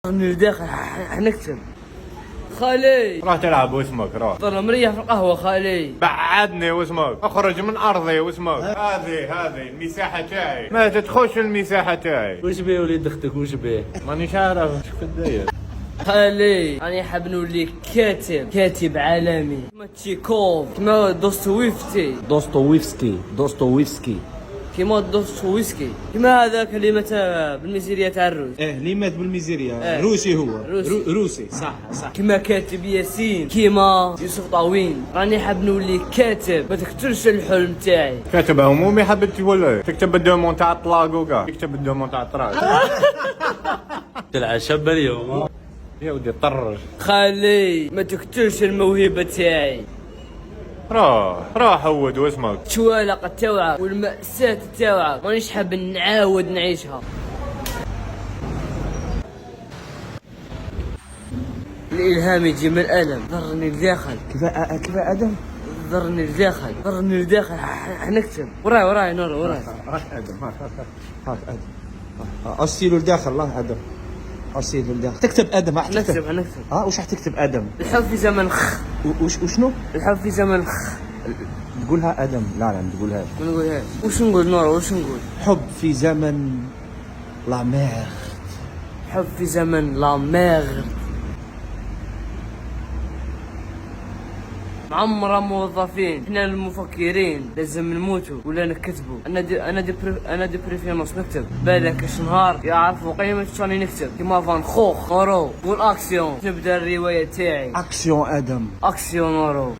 من الداخل حنكتب. خالي روح تلعب واسمك روح. ترى مريح في القهوة خالي. بعدني واسمك، اخرج من ارضي واسمك. هذه المساحة تاعي، ما تدخلش المساحة تاعي. وش بيه وليد اختك وش بيه؟ مانيش عارف شو داير. خالي أنا حاب نولي كاتب عالمي كيما تشيكوف، كيما دوستويفسكي كيما دوستويفسكي، كيما هذا كلمة بالميزيرية تاع الروس. اللي مات بالميزيريا إيه. روسي هو. روسي. صح. كيما كاتب ياسين، كيما يوسف طاوين. راني حاب نولي كاتب، ما تقتلش الحلم تاعي. كاتب همومي حبيتي ولا تكتب الدومون تاع الطلاق وكاع تكتب الدومون تاع الطراق. تلعب شابة اليوم. يا ودي طرش. خالي ما تقتلش الموهبة تاعي. روح عود واسمك. التوالق تاوعك والمأساة تاوعك مانيش حاب نعاود نعيشها. الإلهام يجي من الألم، ضرني لداخل. كيف ادم؟ ضرني لداخل حنكتب. وراي نور وراي. هاك ادم هاك ادم. ارسلوا لداخل لا ادم. ارسلوا لداخل. تكتب ادم حنكتب. وش حتكتب ادم؟ الحب في زمن وشنو؟ الحب في زمن تقولها ادم؟ لا ما تقولهاش. ما نقولهاش. وش نقول نور وش نقول؟ حب في زمن لا مير. حب في زمن لا مير. معمرة موظفين، احنا المفكرين لازم نموتوا ولا نكتبوا. انا ديبريفينوس نكتب. بالك اش نهار يعرفوا قيمة شاني نكتب كيما فان خوخ نورو والاكسيون. نبدا الرواية تاعي اكسيون ادم. اكسيون نورو.